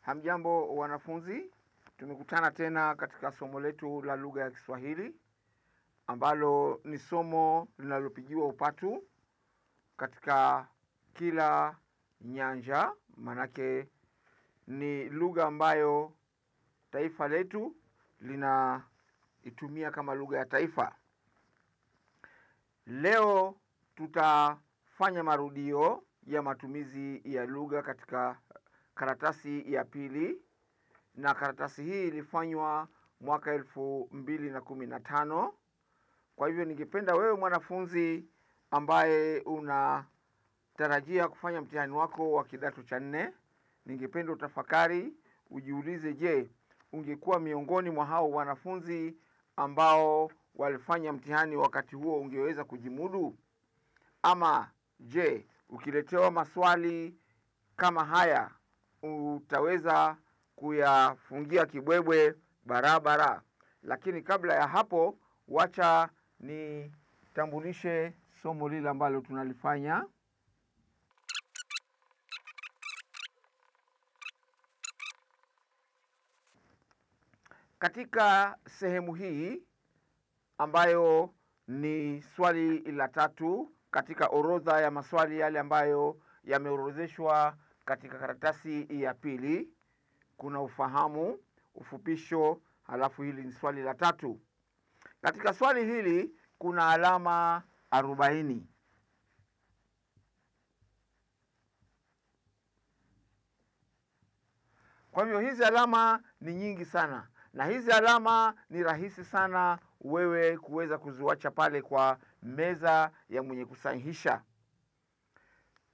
Hamjambo wanafunzi, tumekutana tena katika somo letu la lugha ya Kiswahili ambalo ni somo linalopigiwa upatu katika kila nyanja, manake ni lugha ambayo taifa letu linaitumia kama lugha ya taifa. Leo tutafanya marudio ya matumizi ya lugha katika karatasi ya pili, na karatasi hii ilifanywa mwaka 2015. Kwa hivyo ningependa wewe mwanafunzi ambaye unatarajia kufanya mtihani wako wa kidato cha 4, ningependa utafakari, ujiulize, je, ungekuwa miongoni mwa hao wanafunzi ambao walifanya mtihani wakati huo ungeweza kujimudu? Ama je, ukiletewa maswali kama haya utaweza kuyafungia kibwebwe barabara? Lakini kabla ya hapo, wacha nitambulishe somo lile ambalo tunalifanya. Katika sehemu hii ambayo ni swali la 3 katika orodha ya maswali yale ambayo yameorodheshwa katika karatasi ya pili, kuna ufahamu, ufupisho, halafu hili ni swali la 3. Katika swali hili kuna alama 40. Kwa hivyo hizi alama ni nyingi sana, na hizi alama ni rahisi sana wewe kuweza kuziwacha pale kwa meza ya mwenye kusahihisha.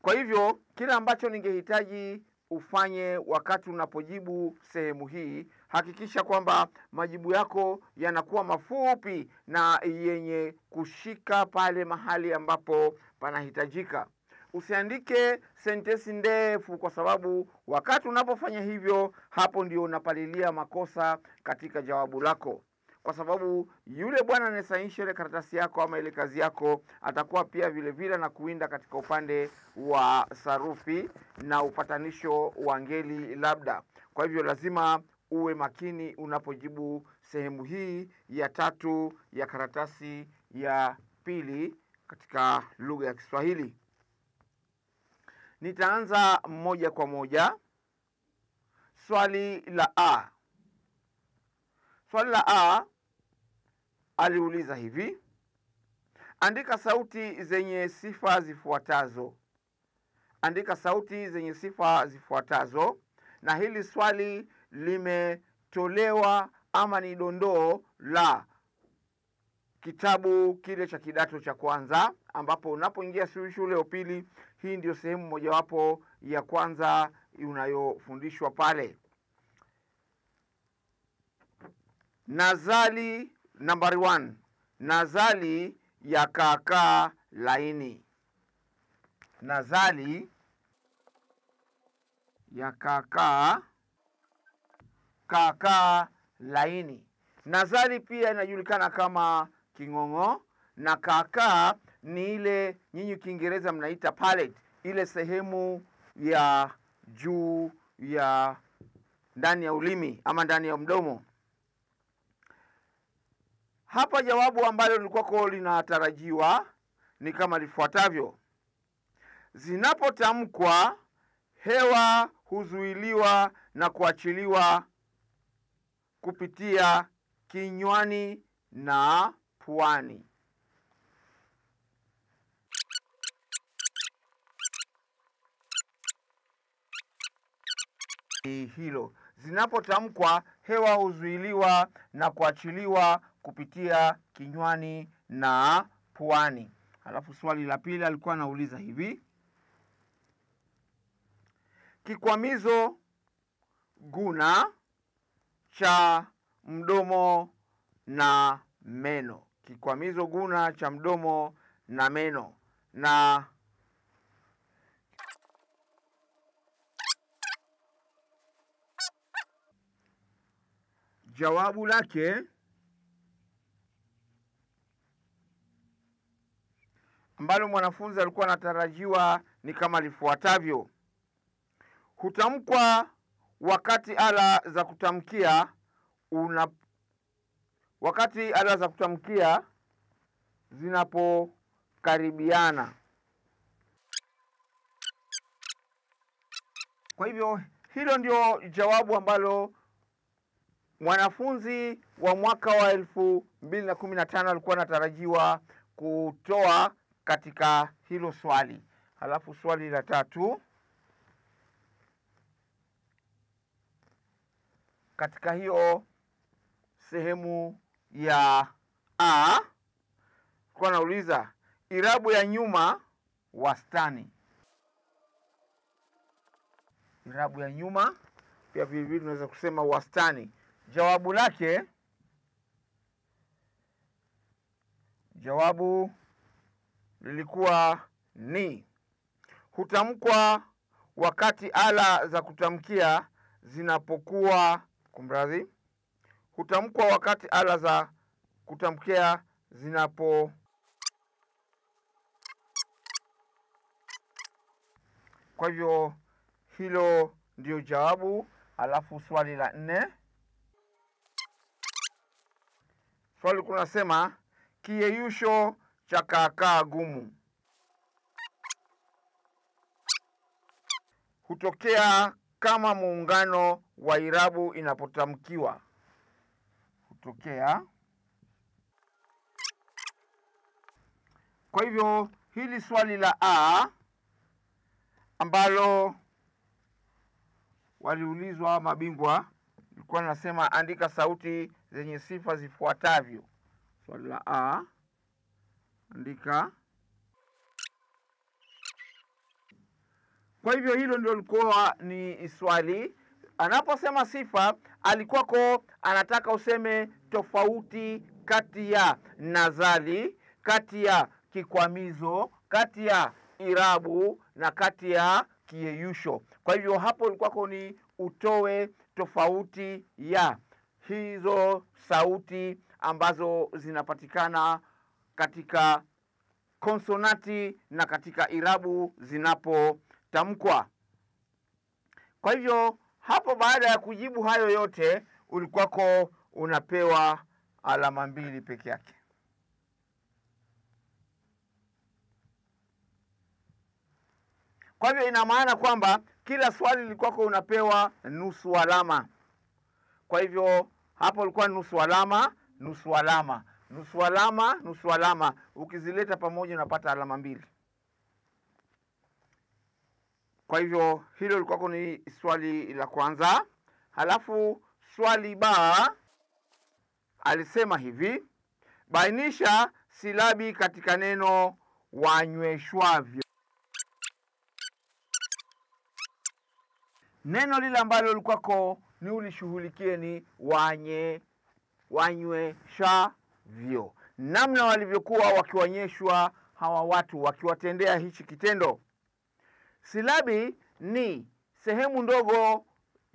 Kwa hivyo kila ambacho ningehitaji ufanye wakati unapojibu sehemu hii, hakikisha kwamba majibu yako yanakuwa mafupi na yenye kushika pale mahali ambapo panahitajika. Usiandike sentensi ndefu, kwa sababu wakati unapofanya hivyo, hapo ndio unapalilia makosa katika jawabu lako. Kwa sababu yule bwana anayesahihisha ile karatasi yako ama ile kazi yako atakuwa pia vile vile na kuinda katika upande wa sarufi na upatanisho wa ngeli labda. Kwa hivyo lazima uwe makini unapojibu sehemu hii ya 3 ya karatasi ya pili katika lugha ya Kiswahili. Nitaanza moja kwa moja. Swali la A. Swali la A aliuliza hivi: andika sauti zenye sifa zifuatazo. Andika sauti zenye sifa zifuatazo. Na hili swali limetolewa ama ni dondoo la kitabu kile cha kidato cha kwanza, ambapo unapoingia shule ya upili, hii ndio sehemu mojawapo ya kwanza unayofundishwa pale. Nazali nambari 1. Nazali ya kaakaa laini. Nazali ya kaakaa laini. Nazali pia inajulikana kama king'ong'o, na kaakaa ni ile nyinyi Kiingereza mnaita palate, ile sehemu ya juu ya ndani ya ulimi ama ndani ya mdomo. Hapa jawabu ambalo lilikuwa linatarajiwa ni kama lifuatavyo: zinapotamkwa, hewa huzuiliwa na kuachiliwa kupitia kinywani na puani. Hilo, zinapotamkwa, hewa huzuiliwa na kuachiliwa kupitia kinywani na puani. Halafu swali la pili alikuwa anauliza hivi: kikwamizo guna cha mdomo na meno. Kikwamizo guna cha mdomo na meno. Na jawabu lake ambalo mwanafunzi alikuwa anatarajiwa ni kama lifuatavyo: hutamkwa wakati ala za kutamkia zinapokaribiana. Kwa hivyo hilo ndio jawabu ambalo mwanafunzi wa mwaka wa 2015 alikuwa anatarajiwa kutoa katika hilo swali. Halafu swali la 3, katika hiyo sehemu ya A kwa nauliza irabu ya nyuma wastani. Irabu ya nyuma pia vile vile tunaweza kusema wastani. Jawabu lilikuwa ni hutamkwa wakati ala za kutamkia zinapo Kwa hivyo hilo ndio jawabu. Alafu swali la 4, swali kunasema kiyeyusho cha kaakaa gumu hutokea kama muungano wa irabu inapotamkiwa. Kwa hivyo hili swali la A ambalo waliulizwa mabingwa ilikuwa nasema andika sauti zenye sifa zifuatavyo. Swali la A, andika. Kwa hivyo hilo ndio lilikuwa ni swali. Anaposema sifa alikuwako anataka useme tofauti kati ya nazali, kati ya kikwamizo, kati ya irabu na kati ya kiyeyusho. Kwa hivyo hapo ilikuwako ni utoe tofauti ya hizo sauti ambazo zinapatikana katika konsonanti na katika irabu zinapotamkwa. Kwa hivyo hapo baada ya kujibu hayo yote ulikuwako unapewa alama 2 peke yake. Kwa hivyo ina maana kwamba kila swali lilikuwako unapewa nusu alama. Kwa hivyo hapo ulikuwa nusu alama. Ukizileta pamoja unapata alama 2. Kwa hivyo hilo lilikuwa ni swali la kwanza. Halafu swali B alisema hivi: bainisha silabi katika neno wanyweshwavyo. Neno lile ambalo lilikuwako ni ulishughulikie ni wanyweshavyo, namna walivyokuwa wakionyeshwa hawa watu wakiwatendea hichi kitendo. Silabi ni sehemu ndogo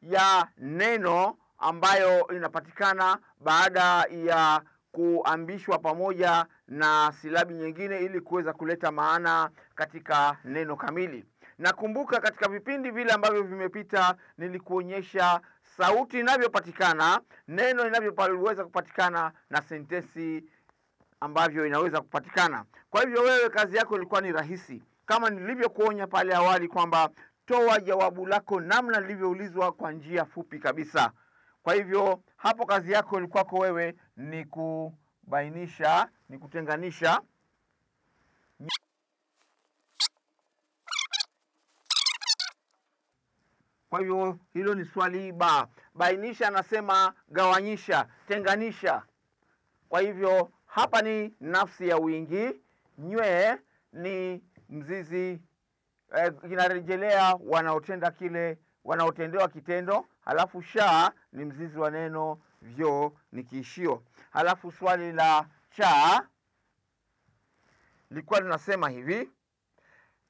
ya neno ambayo inapatikana baada ya kuambishwa pamoja na silabi nyingine ili kuweza kuleta maana katika neno kamili. Nakumbuka katika vipindi vile ambavyo vimepita nilikuonyesha sauti inavyopatikana, neno inavyoweza kupatikana na sentensi ambavyo inaweza kupatikana. Kwa hivyo wewe kazi yako ilikuwa ni rahisi, kama nilivyokuonya pale awali kwamba toa jawabu lako namna lilivyoulizwa kwa njia fupi kabisa. Kwa hivyo hapo kazi yako ilikuwa kwa wewe ni kubainisha, ni kutenganisha. Kwa hivyo hilo ni swali B. Bainisha anasema gawanyisha, tenganisha. Kwa hivyo hapa ni nafsi ya wingi, nywe ni mzizi, inarejelea wanaotendewa kitendo, halafu sha ni mzizi wa neno, vyo ni kiishio. Halafu swali la cha lilikuwa linasema hivi: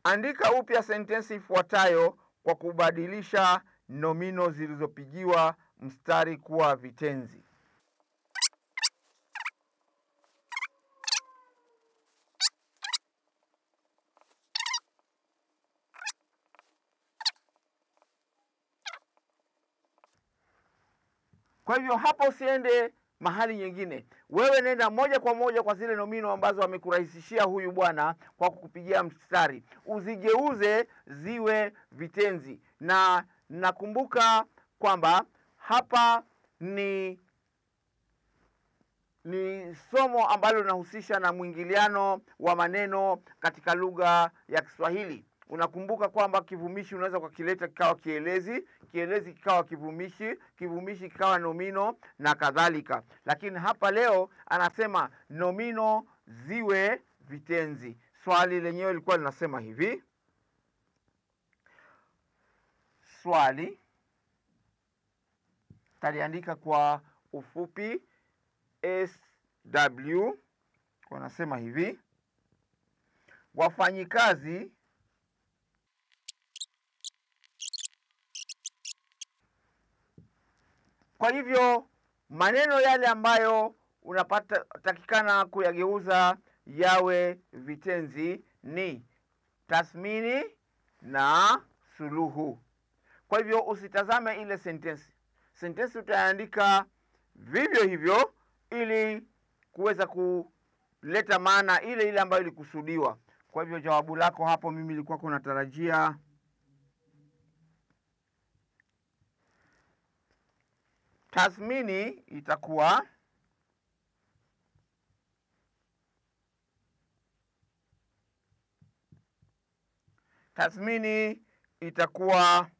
andika upya sentensi ifuatayo kwa kubadilisha nomino zilizopigiwa mstari kuwa vitenzi. Kwa hivyo hapa usiende mahali nyingine, wewe nenda moja kwa moja kwa zile nomino ambazo amekurahisishia huyu bwana kwa kukupigia mstari, uzigeuze ziwe vitenzi. Na nakumbuka kwamba hapa ni somo ambalo linahusisha na mwingiliano wa maneno katika lugha ya Kiswahili. Unakumbuka kwamba kivumishi unaweza kukileta kikawa kielezi, kielezi kikawa kivumishi, kivumishi kikawa nomino na kadhalika. Lakini hapa leo anasema nomino ziwe vitenzi. Swali lenyewe lilikuwa linasema hivi. Swali taliandika kwa ufupi SW, wanasema hivi: wafanyikazi Kwa hivyo maneno yale ambayo unapata takikana kuyageuza yawe vitenzi ni tathmini na suluhu. Kwa hivyo usitazame ile sentensi. Sentensi utaandika vivyo hivyo ili kuweza kuleta maana ile ile ambayo ilikusudiwa. Kwa hivyo jawabu lako hapo mimi nilikuwa kunatarajia tathmini itakuwa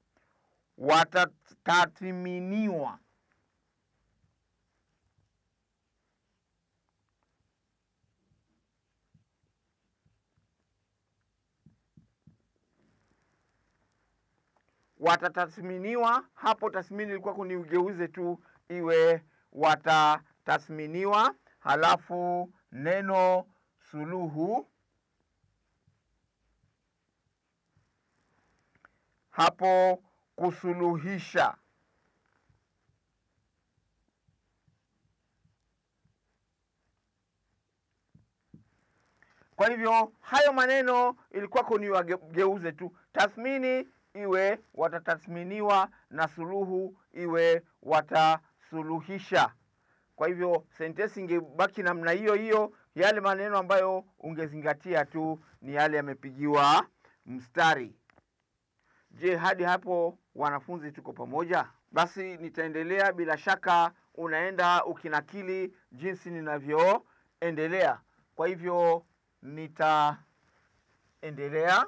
watatathminiwa. Watatathminiwa, hapo tathmini ilikuwa kuniugeuze tu iwe watatathminiwa. Halafu neno suluhu, hapo kusuluhisha. Kwa hivyo hayo maneno ilikuwa kuniwageuze tu, tathmini iwe watatathminiwa na suluhu iwe watasuluhisha. Kwa hivyo sentensi ingebaki namna hiyo hiyo. Yale maneno ambayo ungezingatia tu ni yale yamepigiwa mstari. Je, hadi hapo wanafunzi tuko pamoja? Basi nitaendelea, bila shaka unaenda ukinakili jinsi ninavyoendelea. Kwa hivyo nitaendelea,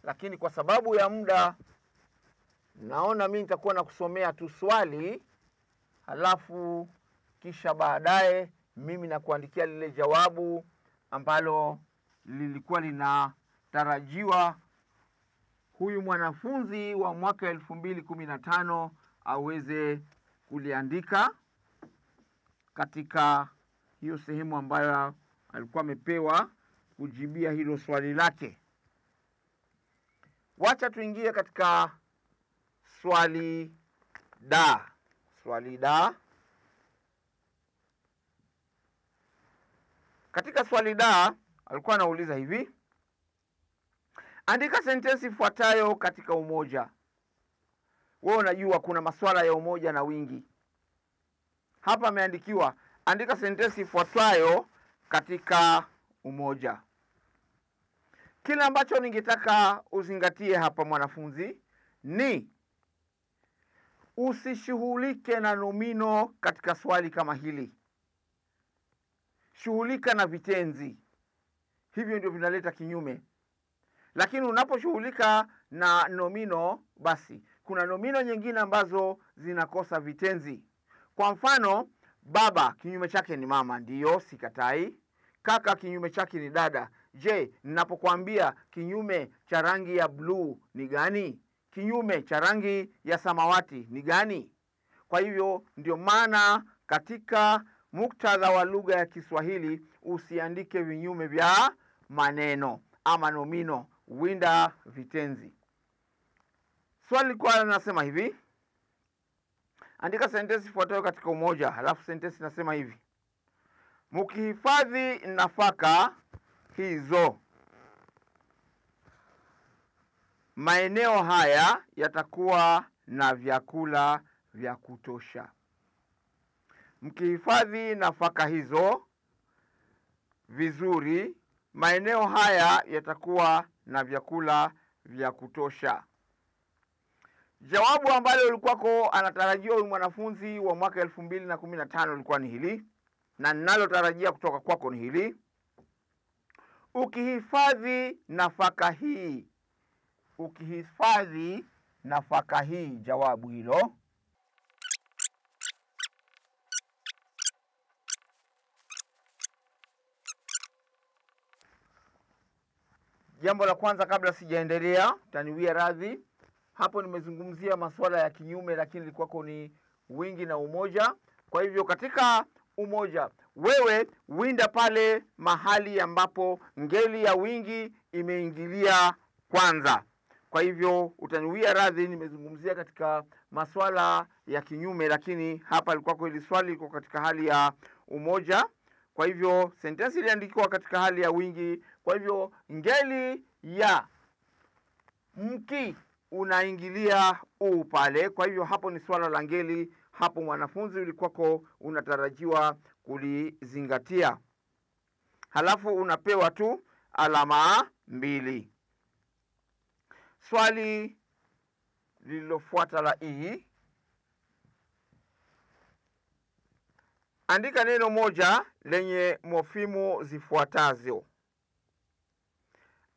lakini kwa sababu ya muda naona mimi nitakuwa na kusomea tu swali, halafu kisha baadaye mimi nakuandikia lile jawabu ambalo lilikuwa linatarajiwa huyu mwanafunzi wa mwaka 2015 aweze kuliandika katika hiyo sehemu ambayo alikuwa amepewa kujibia hilo swali lake. Wacha tuingie katika swali da. Swali da. Katika swali da alikuwa anauliza hivi: andika sentensi ifuatayo katika umoja. Wewe unajua kuna masuala ya umoja na wingi. Hapa ameandikiwa andika sentensi ifuatayo katika umoja. Kile ambacho ningetaka uzingatie hapa mwanafunzi ni usishughulike na nomino katika swali kama hili. Shughulika na vitenzi. Hivyo ndio vinaleta kinyume. Lakini unaposhughulika na nomino, basi kuna nomino nyingine ambazo zinakosa vitenzi. Kwa mfano, baba kinyume chake ni mama, ndiyo, sikatai. Kaka kinyume chake ni dada. Je, ninapokuambia kinyume cha rangi ya bluu ni gani? Kinyume cha rangi ya samawati ni gani? Kwa hivyo ndio maana katika muktadha wa lugha ya Kiswahili usiandike vinyume vya maneno ama nomino, winda vitenzi. Swali kwa linasema hivi: andika sentensi ifuatayo katika umoja. Halafu sentensi inasema hivi: mkihifadhi nafaka hizo, maeneo haya yatakuwa na vyakula vya kutosha. mkihifadhi nafaka hizo vizuri, maeneo haya yatakuwa na vyakula vya kutosha. Jawabu ambalo ulikuwako anatarajiwa huyu mwanafunzi wa mwaka 2015 ilikuwa ni hili, na ninalotarajia kutoka kwako ni hili: ukihifadhi nafaka hii. Ukihifadhi nafaka hii, jawabu hilo. Jambo la kwanza, kabla sijaendelea, taniwia radhi, hapo nimezungumzia masuala ya kinyume, lakini ilikuwako ni wingi na umoja. Kwa hivyo katika umoja, wewe winda pale mahali ambapo ngeli ya wingi imeingilia kwanza. Kwa hivyo utaniwia radhi, nimezungumzia katika masuala ya kinyume, lakini hapa ilikuwako hili swali liko katika hali ya umoja. Kwa hivyo sentensi iliandikwa katika hali ya wingi. Kwa hivyo ngeli ya mki unaingilia u pale. Kwa hivyo hapo ni swala la ngeli, hapo mwanafunzi ulikuwako unatarajiwa kulizingatia. Halafu unapewa tu alama 2. Swali lililofuata la E, andika neno moja lenye mofimu zifuatazo.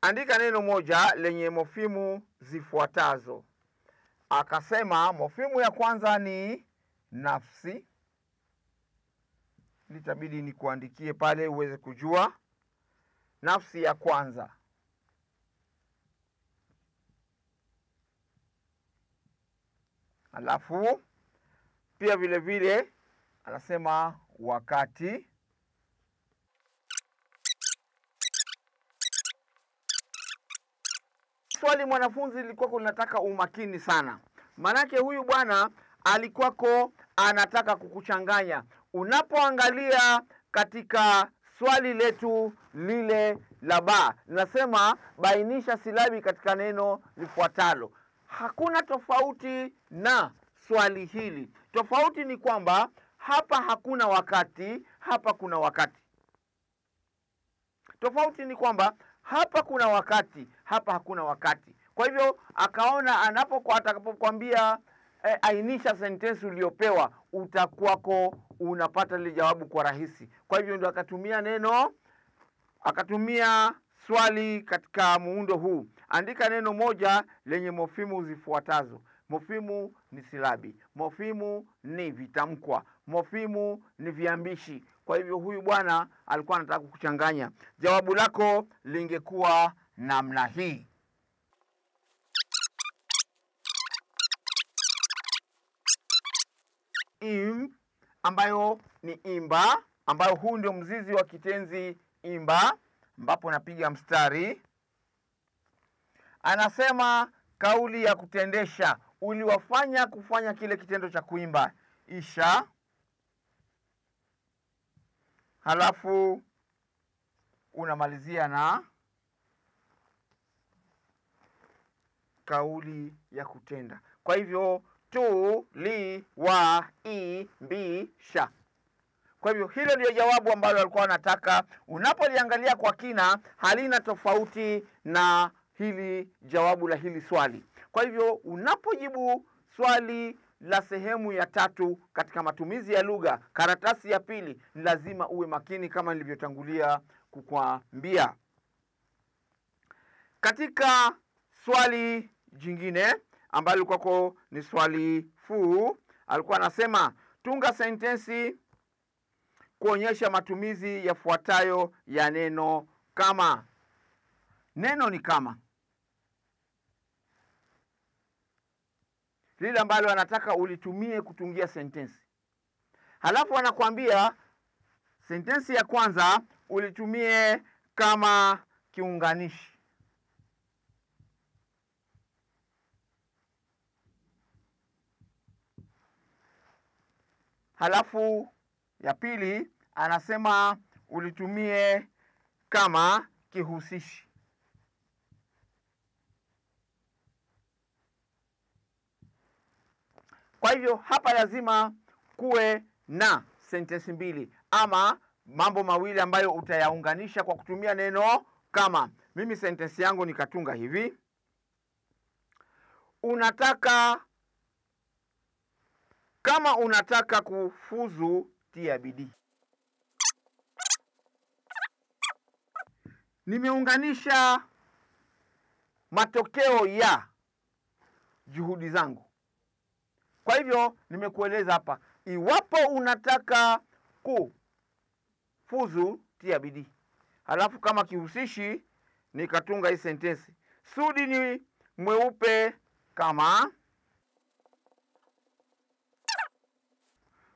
Andika neno moja lenye mofimu zifuatazo. Akasema mofimu ya kwanza ni nafsi. Litabidi ni kuandikie pale uweze kujua nafsi ya kwanza. Alafu pia vile vile anasema wakati. Swali mwanafunzi lilikuwa linataka umakini sana. Manake huyu bwana alikuwako anataka kukuchanganya. Unapoangalia katika swali letu lile la ba, nasema bainisha silabi katika neno lifuatalo. Hakuna tofauti na swali hili. Tofauti ni kwamba hapa hakuna wakati, hapa kuna wakati. Tofauti ni kwamba hapa kuna wakati, hapa hakuna wakati. Kwa hivyo akaona atakapokuambia ainisha sentensi uliopewa, utakuwako unapata ile jawabu kwa rahisi. Kwa hivyo ndio akatumia swali katika muundo huu. Andika neno moja lenye mofimu zifuatazo. Mofimu ni silabi, mofimu ni vitamkwa, mofimu ni viambishi. Kwa hivyo huyu bwana alikuwa anataka kukuchanganya. Jawabu lako lingekuwa namna hii. Im, ambayo ni imba, ambayo huu ndio mzizi wa kitenzi imba, ambapo napiga mstari. Anasema kauli ya kutendesha, uliwafanya kufanya kile kitendo cha kuimba. Isha. Halafu unamalizia na kauli ya kutenda. Kwa hivyo tu, li, wa, i, mbi, sha. Kwa hivyo hilo ndio jawabu ambalo alikuwa anataka. Unapoliangalia kwa kina, halina tofauti na hili jawabu la hili swali. Kwa hivyo unapojibu swali la sehemu ya 3 katika matumizi ya lugha, karatasi ya pili, ni lazima uwe makini kama nilivyotangulia kukuambia. Katika swali jingine ambalo kwako ni swali fuu, alikuwa anasema tunga sentensi kuonyesha matumizi yafuatayo ya neno kama. Neno ni kama, lile ambalo anataka ulitumie kutungia sentensi. Halafu anakuambia sentensi ya kwanza ulitumie kama kiunganishi. Halafu ya pili anasema ulitumie kama kihusishi. Kwa hivyo hapa lazima kuwe na sentensi mbili ama mambo mawili ambayo utayaunganisha kwa kutumia neno kama. Mimi sentensi yangu nikatunga hivi: kama unataka kufuzu, tia bidii. Nimeunganisha matokeo ya juhudi zangu. Kwa hivyo nimekueleza hapa, iwapo unataka kufuzu, tia bidii. Halafu kama kihusishi nikatunga hii sentensi: Sudi ni mweupe kama.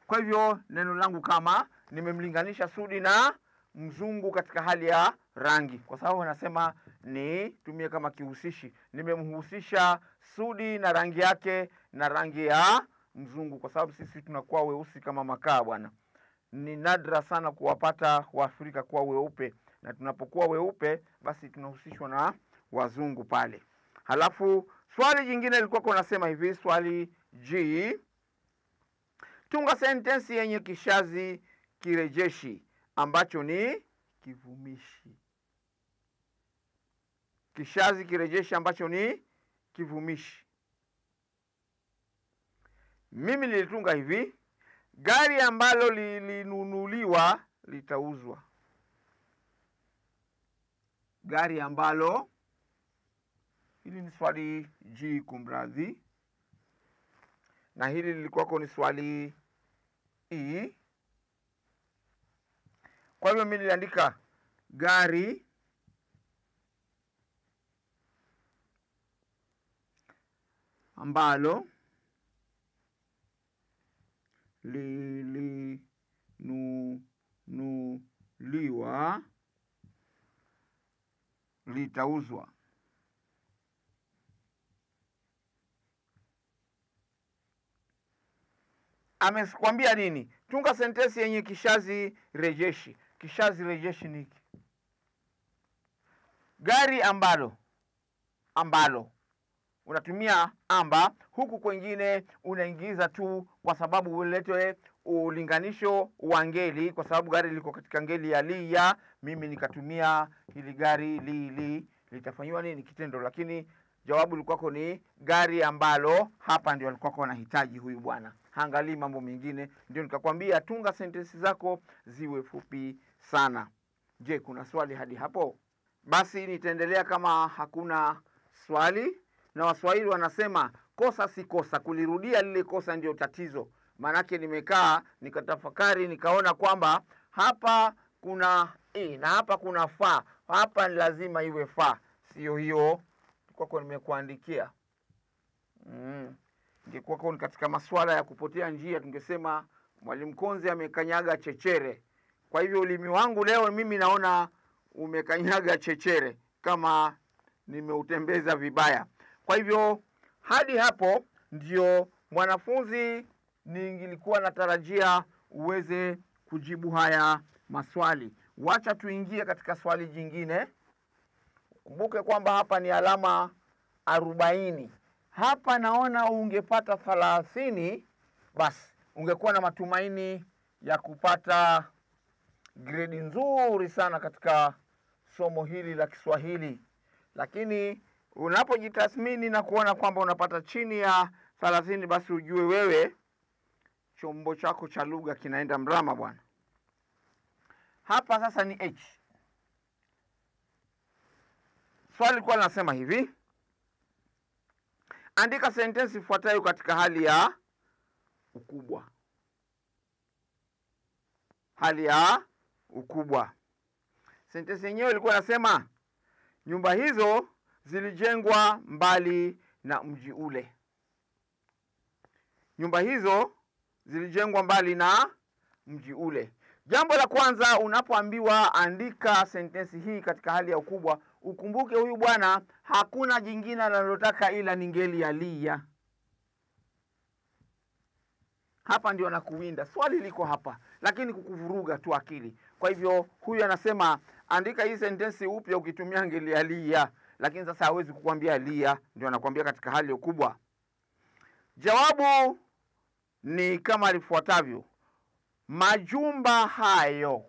Kwa hivyo neno langu kama nimemlinganisha Sudi na mzungu katika hali ya rangi, kwa sababu anasema nitumie kama kihusishi. Nimemhusisha Sudi na rangi yake na rangi ya mzungu, kwa sababu sisi tunakuwa weusi kama makaa bwana. Ni nadra sana kuwapata Waafrika kuwa weupe, na tunapokuwa weupe basi tunahusishwa na wazungu pale. Halafu swali jingine lilikuwa kunasema hivi, swali G: tunga sentensi yenye kishazi kirejeshi ambacho ni kivumishi. Kishazi kirejeshi ambacho ni kivumishi. Mimi nilitunga hivi: gari ambalo lilinunuliwa litauzwa. Gari ambalo, hili ni swali G, kumradhi, na hili lilikuwa ni swali E. Kwa hivyo mimi niliandika gari ambalo lilinunuliwa litauzwa. Amekwambia nini? Tunga sentensi yenye kishazi rejeshi. Kishazi rejeshi ni hiki: gari ambalo unatumia amba, huku kwengine unaingiza tu kwa sababu ulete ulinganisho wa ngeli, kwa sababu gari liko katika ngeli ya liya. Mimi nikatumia hili gari litafanywa nini, kitendo, lakini jawabu lilikuwa ni gari ambalo. Hapa ndio alikuwa anahitaji huyu bwana, haangalii mambo mengine. Ndio nikakwambia tunga sentensi zako ziwe fupi sana. Je, kuna swali hadi hapo? Basi nitaendelea kama hakuna swali. Na Waswahili wanasema kosa si kosa, kulirudia lile kosa ndio tatizo. Manake nimekaa nikatafakari, nikaona kwamba hapa kuna na hapa kuna fa, hapa lazima iwe fa, sio hiyo kwa nimekuandikia. Ingekuwa ni katika masuala ya kupotea njia, tungesema Mwalimu Konzi amekanyaga chechere. Kwa hivyo ulimi wangu leo mimi naona umekanyaga chechere, kama nimeutembeza vibaya. Kwa hivyo hadi hapo ndio mwanafunzi nilikuwa natarajia uweze kujibu haya maswali. Wacha tuingie katika swali jingine. Kumbuke kwamba hapa ni alama 40. Hapa naona ungepata 30, basi ungekuwa na matumaini ya kupata grade nzuri sana katika somo hili la Kiswahili. Lakini unapojitathmini na kuona kwamba unapata chini ya 30, basi ujue wewe chombo chako cha lugha kinaenda mrama bwana. Hapa sasa ni H. Swali lilikuwa linasema hivi: andika sentensi ifuatayo katika hali ya ukubwa. Hali ya ukubwa. Sentensi yenyewe ilikuwa inasema nyumba hizo zilijengwa mbali na mji ule. Nyumba hizo zilijengwa mbali na mji ule. Jambo la kwanza, unapoambiwa andika sentensi hii katika hali ya ukubwa, ukumbuke huyu bwana hakuna jingine analotaka ila ni ngeli ya liya. Hapa ndio anakuwinda. Swali liko hapa, lakini kukuvuruga tu akili. Kwa hivyo huyu anasema andika hii sentensi upya ukitumia ngeli ya liya, lakini sasa hawezi kukuambia liya, ndio anakuambia katika hali ya ukubwa. Jawabu ni kama lifuatavyo: majumba hayo.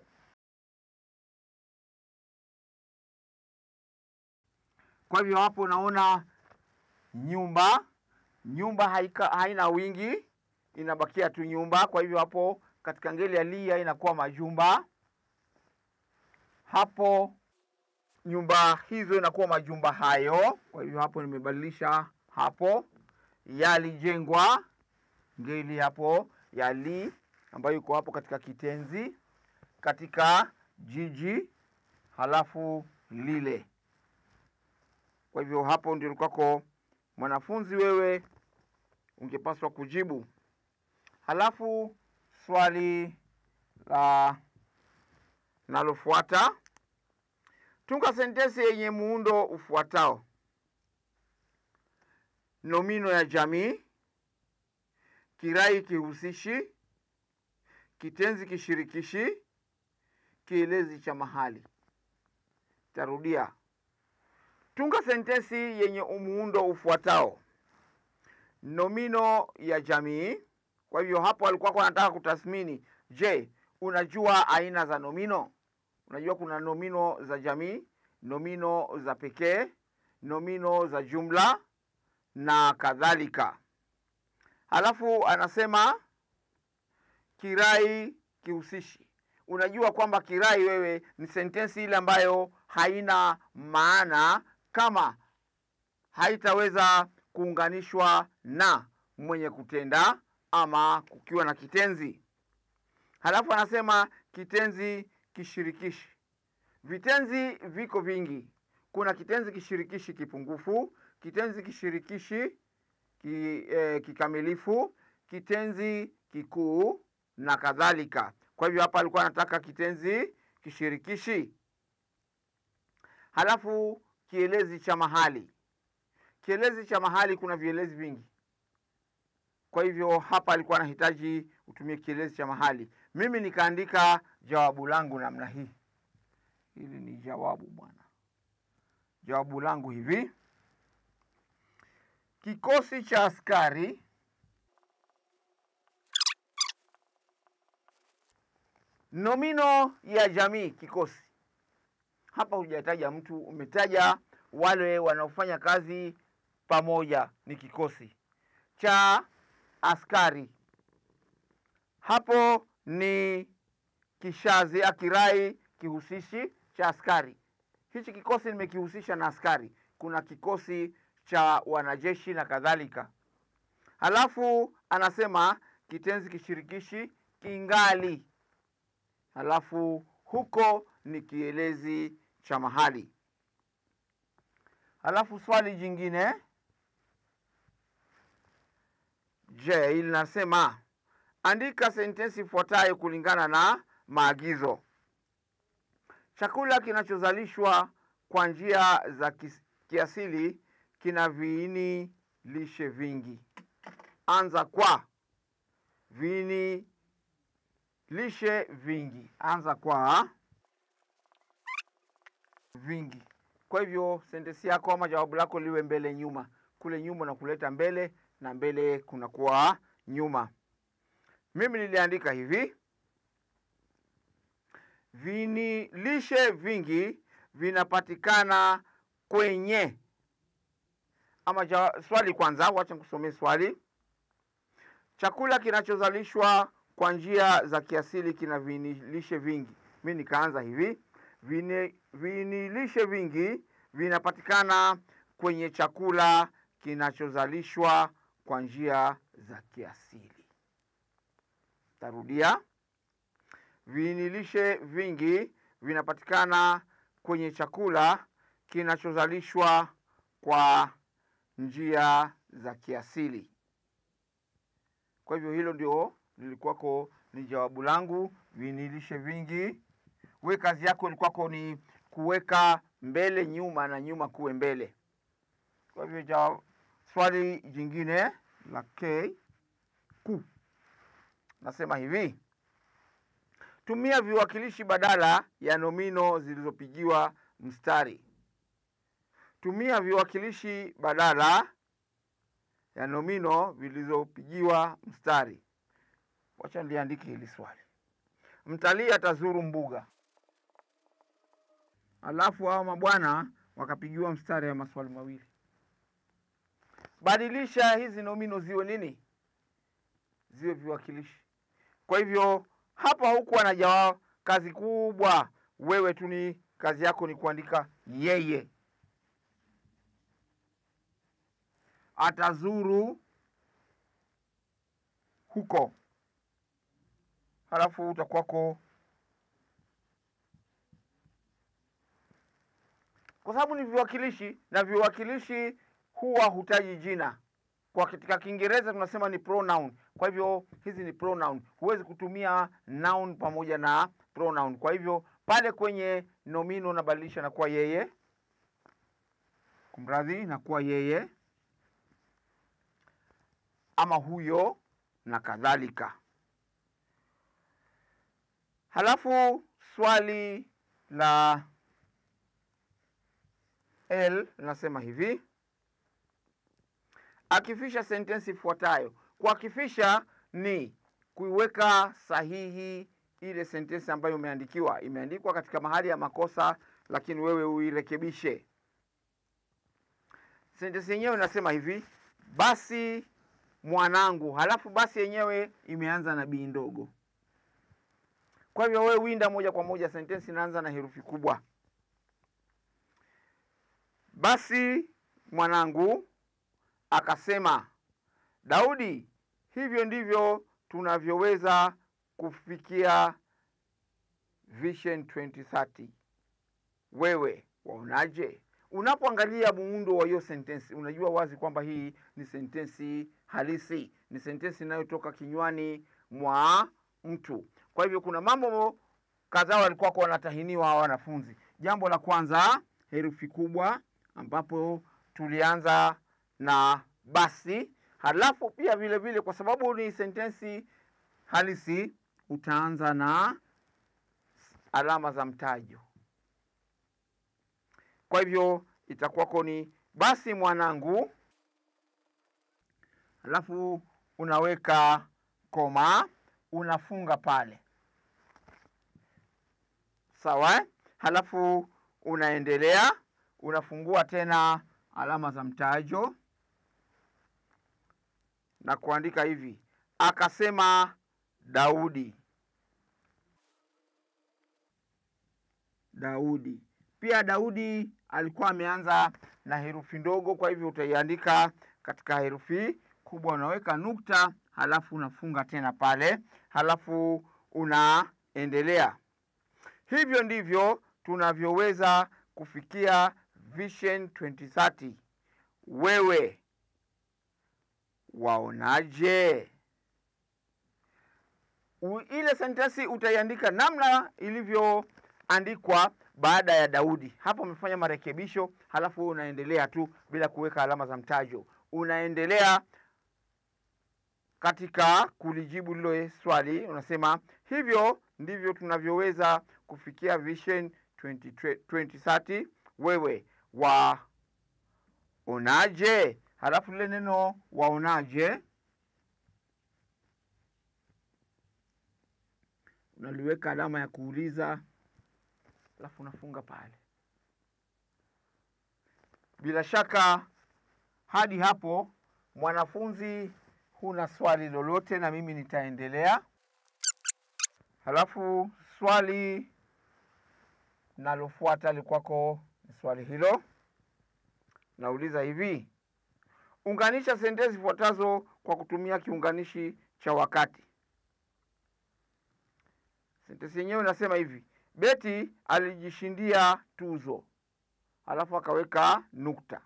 Kwa hivyo hapo unaona nyumba, haina wingi, inabakia tu nyumba. Kwa hivyo hapo katika ngeli ya lia inakuwa majumba. Hapo nyumba hizo inakuwa majumba hayo. Kwa hivyo hapo nimebadilisha hapo. Yalijengwa, ngeli hapo yali ambayo iko hapo katika kitenzi, katika jiji, halafu lile. Kwa hivyo hapo ndio kwako mwanafunzi, wewe ungepaswa kujibu. Halafu swali la nalofuata, tunga sentensi yenye muundo ufuatao: nomino ya jamii, kirai kihusishi, kitenzi kishirikishi, kielezi cha mahali. Tarudia. Tunga sentensi yenye muundo ufuatao: nomino ya jamii. Kwa hivyo hapo alikuwa anataka kutathmini, je, unajua aina za nomino? Unajua kuna nomino za jamii, nomino za pekee, nomino za jumla na kadhalika. Halafu anasema kirai kihusishi. Unajua kwamba kirai wewe ni sentensi ile ambayo haina maana kama haitaweza kuunganishwa na mwenye kutenda ama kukiwa na kitenzi. Halafu anasema kitenzi kishirikishi. Vitenzi viko vingi. Kuna kitenzi kishirikishi kipungufu, kitenzi kishirikishi kikamilifu, kitenzi kikuu na kadhalika. Kwa hivyo hapa alikuwa anataka kitenzi kishirikishi. Halafu kielezi cha mahali. Kielezi cha mahali kuna vielezi vingi. Kwa hivyo hapa alikuwa anahitaji utumie kielezi cha mahali. Mimi nikaandika jawabu langu namna hii. Hili ni jawabu bwana. Jawabu langu hivi: kikosi cha askari nomino ya jamii. Kikosi hapa hujataja mtu, umetaja wale wanaofanya kazi pamoja, ni kikosi cha askari. Hapo ni kishazi, kirai kihusishi cha askari. Hichi kikosi nimekihusisha na askari. Kuna kikosi cha wanajeshi na kadhalika. Halafu anasema kitenzi kishirikishi kingali. Halafu huko ni kielezi cha mahali. Halafu swali jingine, je, hili nasema andika sentensi ifuatayo kulingana na maagizo. Chakula kinachozalishwa kwa njia za kiasili kina viini lishe vingi. Anza kwa viini lishe vingi. Anza kwa vingi. Kwa hivyo sentensi yako ama jawabu lako liwe mbele nyuma. Kule nyuma na kuleta mbele, na mbele kunakuwa nyuma. Mimi niliandika hivi: viini lishe vingi vinapatikana kwenye, ama swali kwanza, wacha nikusomee swali. Chakula kinachozalishwa kwa njia za kiasili kina viini lishe vingi. Mimi nikaanza hivi: viini lishe vingi vinapatikana kwenye chakula kinachozalishwa kwa njia za kiasili. Tarudia. Viini lishe vingi vinapatikana kwenye chakula kinachozalishwa kwa njia za kiasili. Kwa hivyo hilo ndio lilikuwako ni jawabu langu, viini lishe vingi. We kazi yako ilikuwako ni kuweka mbele nyuma na nyuma kuwe mbele. Kwa hivyo swali jingine la ku nasema hivi: tumia viwakilishi badala ya nomino zilizopigiwa mstari. Tumia viwakilishi badala ya nomino zilizopigiwa mstari. Wacha niandike hili swali. mtalii atazuru mbuga. Alafu hao mabwana wakapigiwa mstari ya maswali mawili. Badilisha hizi nomino ziwe nini? Ziwe viwakilishi. Kwa hivyo hapa hukuwa na jawabu, kazi kubwa. Wewe tu ni kazi yako ni kuandika yeye atazuru huko, halafu utakwako, kwa sababu ni viwakilishi, na viwakilishi huwa hutaji jina. Kwa katika Kiingereza tunasema ni pronoun. Kwa hivyo hizi ni pronoun. Huwezi kutumia noun pamoja na pronoun. Kwa hivyo pale kwenye nomino nabadilisha na kuwa yeye. Kumradhi, na kuwa yeye ama huyo na kadhalika. Halafu swali la L linasema hivi: akifisha sentensi ifuatayo. Kuakifisha ni kuiweka sahihi ile sentensi ambayo imeandikwa katika mahali ya makosa, lakini wewe uirekebishe. Sentensi yenyewe inasema hivi: basi mwanangu, halafu basi yenyewe imeanza na bi ndogo. Kwa hivyo wewe winda moja kwa moja, sentensi inaanza na herufi kubwa. Basi mwanangu akasema, Daudi, hivyo ndivyo tunavyoweza kufikia Vision 2030. Wewe waonaje? Unapoangalia muundo wa hiyo sentensi, unajua wazi kwamba hii ni sentensi halisi, ni sentensi inayotoka kinywani mwa mtu. Kwa hivyo kuna mambo kadhaa walikuwa wanatahiniwa wanafunzi. Jambo la kwanza, herufi kubwa, ambapo tulianza na basi. Halafu pia vile vile, kwa sababu ni sentensi halisi, utaanza na alama za mtajo. Kwa hivyo itakuwako ni basi mwanangu, halafu unaweka koma, unafunga pale, sawa. Halafu unaendelea, unafungua tena alama za mtajo na kuandika hivi: akasema Daudi. Daudi. Pia Daudi alikuwa ameanza na herufi ndogo, kwa hivyo utaiandika katika herufi kubwa, unaweka nukta, halafu unafunga tena pale, halafu unaendelea. Hivyo ndivyo tunavyoweza kufikia Vision 2030. Wewe waonaje? Ile sentensi utaiandika namna ilivyoandikwa baada ya Daudi. Hapo umefanya marekebisho, halafu unaendelea tu bila kuweka alama za mtajo. Unaendelea katika kulijibu lile swali, unasema hivyo ndivyo tunavyoweza kufikia Vision 2030. Wewe waonaje? Halafu lile neno waonaje unaliweka alama ya kuuliza, halafu unafunga pale. Bila shaka hadi hapo mwanafunzi huna swali lolote, na mimi nitaendelea. Halafu swali nalofuata likwako ni swali hilo. Nauliza hivi: unganisha sentensi ifuatazo kwa kutumia kiunganishi cha wakati. Sentensi yenyewe inasema hivi: Beti alijishindia tuzo, halafu akaweka nukta,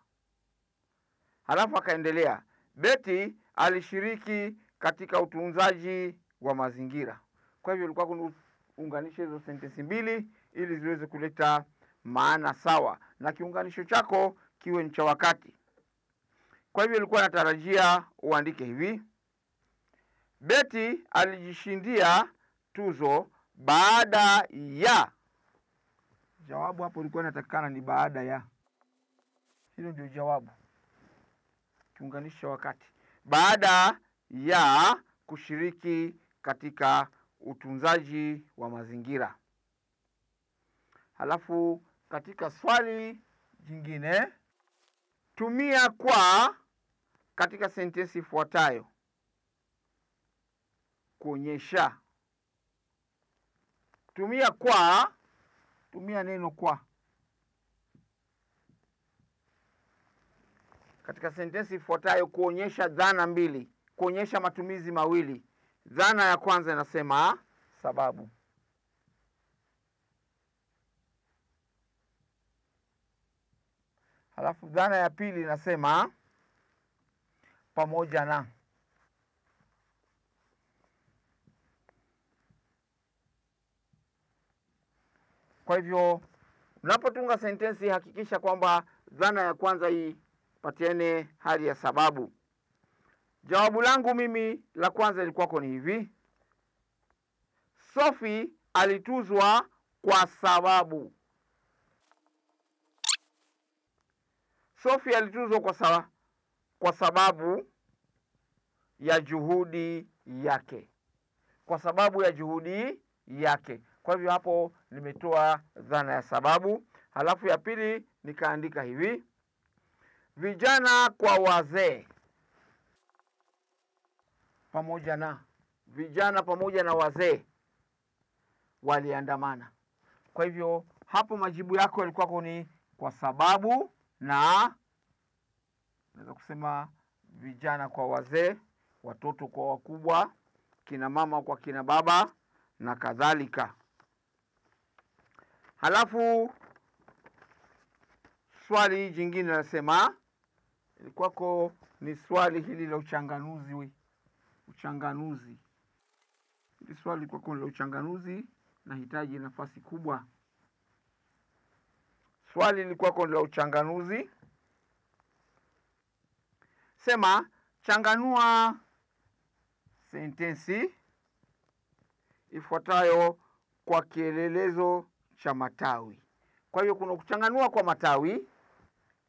halafu akaendelea, Beti alishiriki katika utunzaji wa mazingira. Kwa hivyo ulikuwa kuunganisha hizo sentensi mbili ili ziweze kuleta maana sawa, na kiunganisho chako kiwe ni cha wakati. Kwa hivyo ulikuwa natarajia uandike hivi: Beti alijishindia tuzo baada ya. Jawabu hapo ulikuwa inatakikana ni baada ya. Hilo ndio jawabu, kiunganisho cha wakati. Baada ya kushiriki katika utunzaji wa mazingira. Halafu katika swali jingine, tumia kwa katika sentensi ifuatayo kuonyesha. Tumia neno kwa katika sentensi ifuatayo kuonyesha dhana mbili, kuonyesha matumizi mawili. Dhana ya kwanza inasema sababu. Halafu dhana ya pili inasema pamoja na. Kwa hivyo unapotunga sentensi hakikisha kwamba dhana ya kwanza ipatiane hali ya sababu. Jawabu langu mimi la kwanza ilikuwako ni hivi: Sophie alituzwa kwa sababu. Sophie alituzwa kwa sababu ya juhudi yake. Kwa sababu ya juhudi yake. Kwa hivyo hapo nimetoa dhana ya sababu. Halafu ya pili nikaandika hivi: vijana kwa wazee pamoja na. Vijana pamoja na wazee waliandamana. Kwa hivyo hapo majibu yako yalikuwa ni kwa sababu na, naweza kusema vijana kwa wazee, watoto kwa wakubwa, kina mama kwa kina baba na kadhalika. Halafu swali jingine nasema ilikuwako ni swali hili la uchanganuzi. Hili swali ilikuwako la uchanganuzi, nahitaji nafasi kubwa. Swali ilikuwako la uchanganuzi. Sema changanua sentensi ifuatayo kwa kielelezo cha matawi. Kwa hiyo kuna kuchanganua kwa matawi,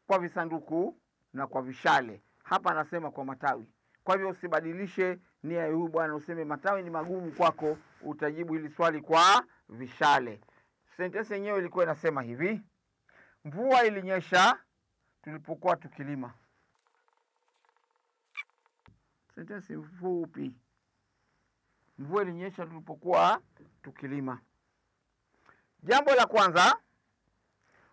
kwa visanduku na kwa vishale. Hapa anasema kwa matawi. Kwa hivyo usibadilishe nia ya huyu bwana useme matawi ni magumu kwako, utajibu hili swali kwa vishale. Sentensi yenyewe ilikuwa inasema hivi: mvua ilinyesha tulipokuwa tukilima. Sentensi fupi. Mvua ilinyesha tulipokuwa tukilima. Jambo la kwanza,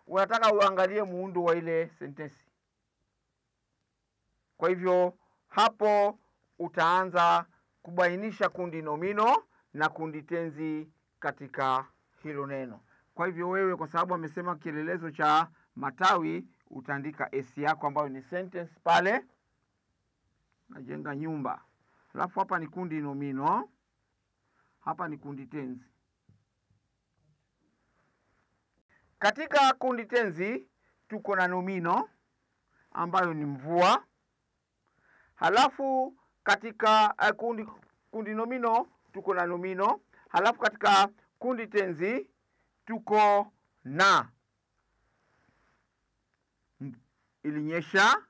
unataka uangalie muundo wa ile sentensi. Kwa hivyo hapo utaanza kubainisha kundi nomino na kundi tenzi katika hilo neno. Kwa hivyo wewe, kwa sababu amesema kielelezo cha matawi, utaandika s yako ambayo ni sentence pale. Najenga nyumba. Alafu hapa ni kundi nomino, hapa ni kundi tenzi. Katika kundi tenzi tuko na nomino ambayo ni mvua. Halafu katika kundi nomino tuko na nomino. Halafu katika kundi tenzi tuko na ilinyesha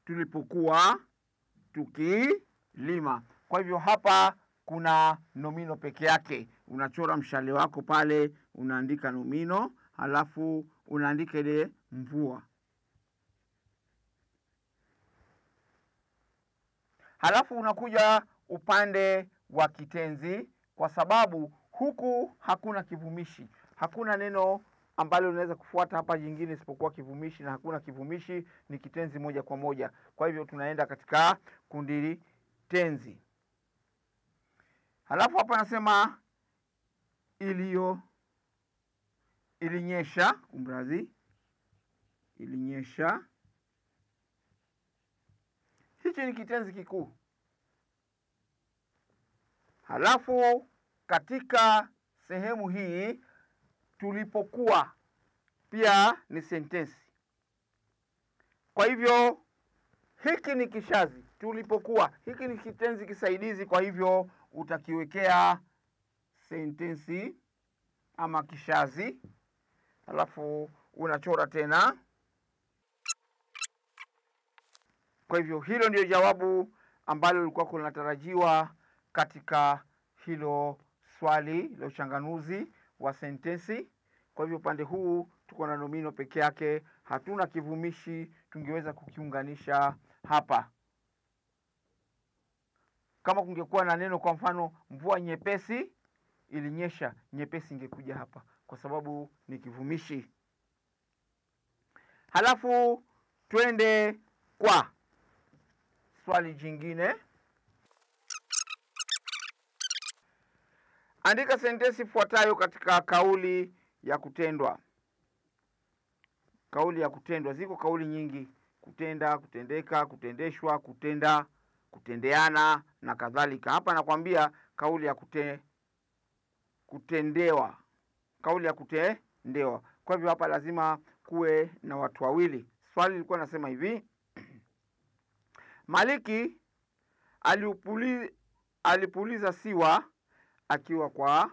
tulipokuwa tukilima. Kwa hivyo hapa kuna nomino peke yake. Unachora mshale wako pale, unaandika nomino, halafu unaandika ile mvua. Halafu unakuja upande wa kitenzi, kwa sababu huku hakuna kivumishi. Hakuna neno ambalo linaweza kufuata hapa jingine isipokuwa kivumishi, na hakuna kivumishi, ni kitenzi moja kwa moja. Kwa hivyo tunaenda katika kundi tenzi. Halafu hapa nasema ilinyesha, ilinyesha. Hichi ni kitenzi kikuu. Halafu katika sehemu hii tulipokuwa pia ni sentensi. Kwa hivyo hiki ni kishazi, tulipokuwa. Hiki ni kitenzi kisaidizi, kwa hivyo utakiwekea sentensi ama kishazi. Halafu unachora tena. Kwa hivyo hilo ndio jawabu ambalo lilikuwa kunatarajiwa katika hilo swali la uchanganuzi wa sentensi. Kwa hivyo upande huu tuko na nomino peke yake, hatuna kivumishi. Tungeweza kukiunganisha hapa. Kama kungekuwa na neno kwa mfano mvua nyepesi ilinyesha, nyepesi ingekuja hapa kwa sababu ni kivumishi. Halafu twende kwa swali jingine. Andika sentensi ifuatayo katika kauli ya kutendwa. Kauli ya kutendwa, ziko kauli nyingi: kutenda, kutendeka, kutendeshwa, kutenda, kutendeana na kadhalika. Hapa nakwambia kauli ya kutendewa. Kauli ya kutendewa. Kwa hivyo hapa lazima kuwe na watu wawili. Swali lilikuwa nasema hivi: Maliki alipuliza siwa akiwa kwa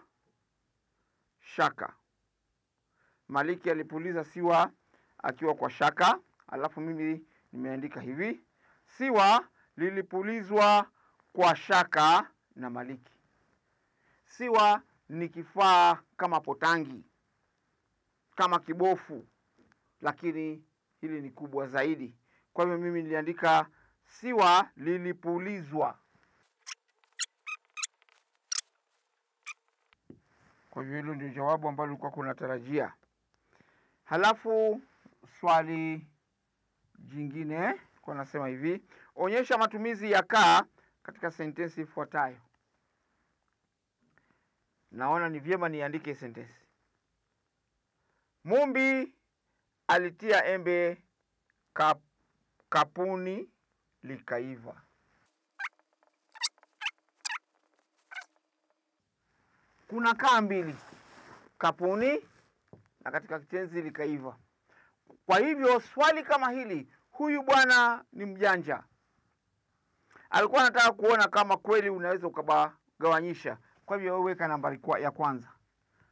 shaka. Maliki alipuliza siwa akiwa kwa shaka. Alafu mimi nimeandika hivi: siwa lilipulizwa kwa shaka na Maliki. Siwa ni kifaa kama potangi, kama kibofu, lakini hili ni kubwa zaidi. Kwa hivyo mimi niliandika siwa lilipulizwa. Kwa hivyo hilo ndio jawabu ambalo ulikuwa kunatarajia. Halafu swali jingine kwa nasema hivi: onyesha matumizi ya kaa katika sentensi ifuatayo. Naona ni vyema niandike sentensi. Mumbi alitia embe kapuni likaiva. Kuna kaa mbili, kapuni na katika kitenzi likaiva. Kwa hivyo swali kama hili, huyu bwana ni mjanja. Alikuwa anataka kuona kama kweli unaweza ukagawanyisha. Kwa hivyo wewe weka nambari ya kwanza.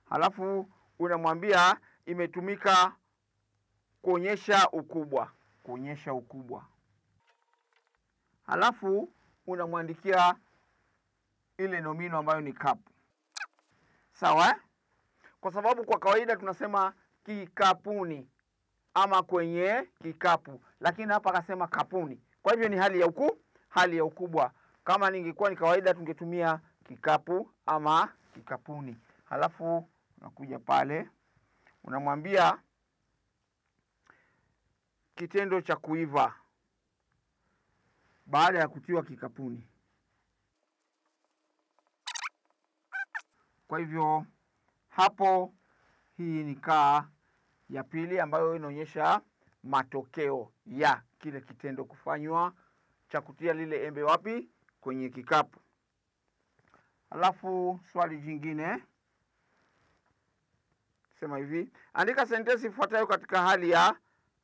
Halafu unamwambia imetumika kuonyesha ukubwa. Kuonyesha ukubwa. Halafu unamwandikia ile nomino ambayo ni kapu. Sawa? Kwa sababu kwa kawaida tunasema kikapuni ama kwenye kikapu, lakini hapa akasema kapuni. Kwa hivyo ni hali ya ukubwa. Kama ningekuwa ni kawaida tungetumia kikapu ama kikapuni. Halafu unakuja pale unamwambia kitendo cha kuiva baada ya kutiwa kikapuni. Kwa hivyo hapo hii ni kaa ya pili ambayo inaonyesha matokeo ya kile kitendo kufanywa cha kutia lile embe wapi? Kwenye kikapu. Alafu swali jingine sema hivi: andika sentensi ifuatayo katika hali ya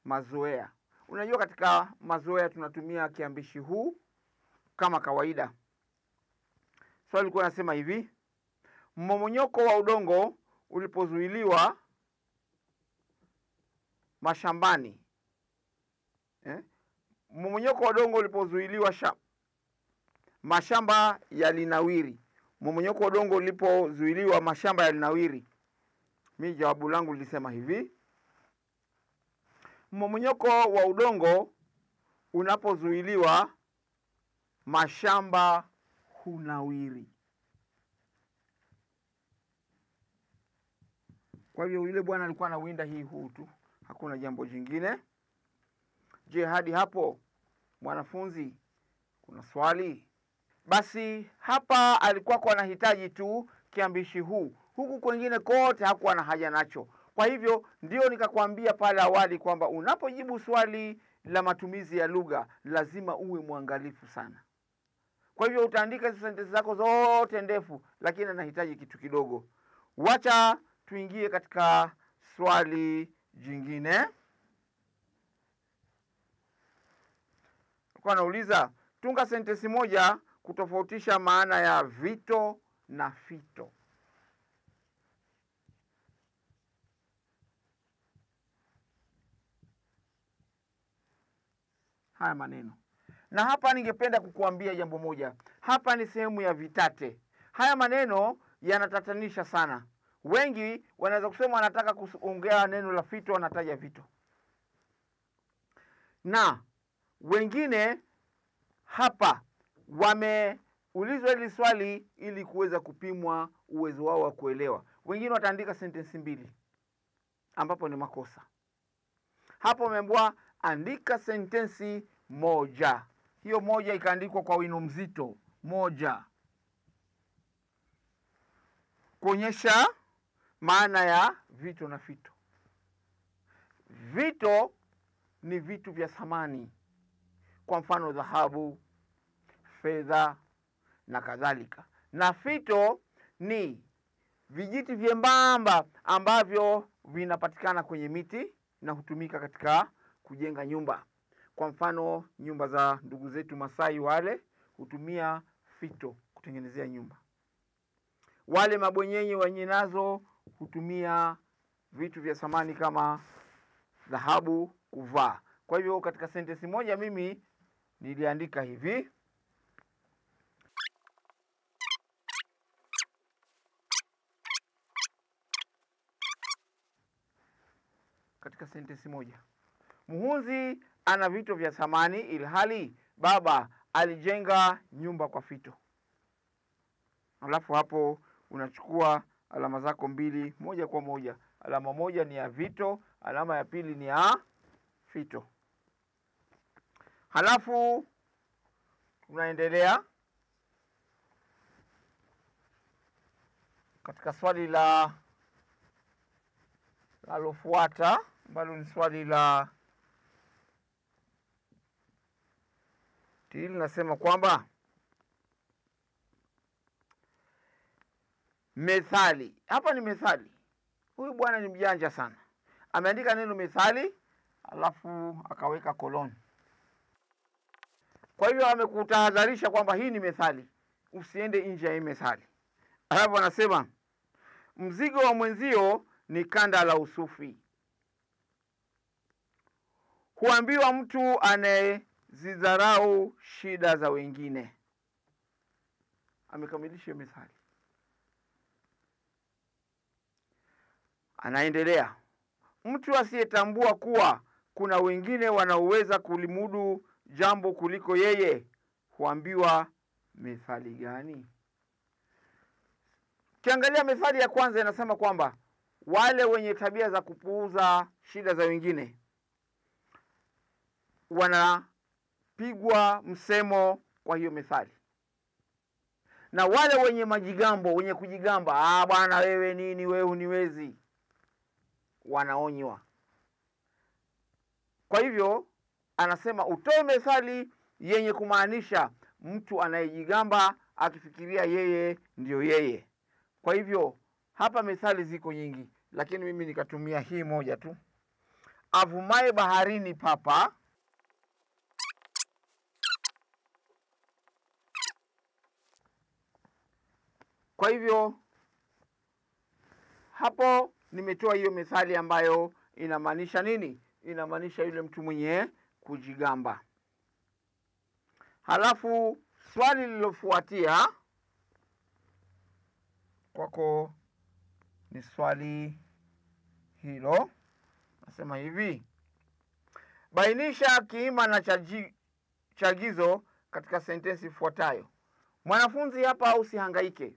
mazoea. Unajua katika mazoea tunatumia kiambishi huu kama kawaida. Swali lilikuwa nasema hivi: mmomonyoko wa udongo ulipozuiliwa mashambani. Mmomonyoko wa udongo ulipozuiliwa mashamba yalinawiri. Mmomonyoko wa udongo ulipozuiliwa mashamba yalinawiri. Mimi jawabu langu lilisema hivi: mmomonyoko wa udongo unapozuiliwa mashamba hunawiri. Kwa hivyo yule bwana alikuwa anawinda hii huu tu, hakuna jambo jingine. Je, hadi hapo mwanafunzi kuna swali? Basi hapa alikuwa anahitaji tu kiambishi huu. Huku kwingine kote hakuwa na haja nacho. Kwa hivyo ndio nikakwambia pale awali kwamba unapojibu swali la matumizi ya lugha lazima uwe mwangalifu sana. Kwa hivyo utaandika hizo sentensi zako zote ndefu, lakini anahitaji kitu kidogo. Wacha tuingie katika swali jingine. Kwa nauliza, tunga sentensi moja kutofautisha maana ya vito na fito. Haya maneno. Na hapa ningependa kukuambia jambo moja. Hapa ni sehemu ya vitate. Haya maneno yanatatanisha sana. Wengi wanaweza kusema wanataka kuongea neno la fito, wanataja vito, na wengine hapa wameulizwa hili swali ili kuweza kupimwa uwezo wao wa kuelewa. Wengine wataandika sentensi mbili, ambapo ni makosa. Hapo wameambiwa andika sentensi moja. Hiyo moja ikaandikwa kwa wino mzito, moja, kuonyesha maana ya vito na fito. Vito ni vitu vya thamani, kwa mfano dhahabu, fedha na kadhalika. Na fito ni vijiti vyembamba ambavyo vinapatikana kwenye miti na hutumika katika kujenga nyumba. Kwa mfano nyumba za ndugu zetu Masai, wale hutumia fito kutengenezea nyumba. Wale mabwenyenye wenye nazo hutumia vitu vya thamani kama dhahabu kuvaa. Kwa hivyo katika sentensi moja mimi niliandika hivi: katika sentensi moja, muhunzi ana vito vya thamani ilhali baba alijenga nyumba kwa fito. Alafu hapo unachukua alama zako mbili moja kwa moja. Alama moja ni ya vito, alama ya pili ni ya fito. Halafu tunaendelea katika swali la lalofuata, ambalo ni swali la tili. Nasema kwamba methali. Hapa ni methali. Huyu bwana ni mjanja sana, ameandika neno methali alafu akaweka koloni. Kwa hivyo amekutahadharisha kwamba hii ni methali, usiende nje ya hii methali. Alafu anasema mzigo wa mwenzio ni kanda la usufi. Huambiwa mtu anayezidharau shida za wengine. Amekamilisha methali. Anaendelea, mtu asiyetambua kuwa kuna wengine wanaoweza kulimudu jambo kuliko yeye huambiwa methali gani? Kiangalia methali ya kwanza inasema kwamba wale wenye tabia za kupuuza shida za wengine wanapigwa msemo kwa hiyo methali, na wale wenye majigambo, wenye kujigamba, bwana wewe nini, wewe huniwezi, wanaonywa. Kwa hivyo anasema utoe methali yenye kumaanisha mtu anayejigamba akifikiria yeye ndio yeye. Kwa hivyo hapa methali ziko nyingi, lakini mimi nikatumia hii moja tu: avumaye baharini papa, kwa hivyo hapo nimetoa hiyo methali ambayo inamaanisha nini? Inamaanisha yule mtu mwenye kujigamba. Halafu swali lilofuatia kwako ni swali hilo. Nasema hivi: bainisha kiima na chagizo katika sentensi ifuatayo. Mwanafunzi hapa usihangaike.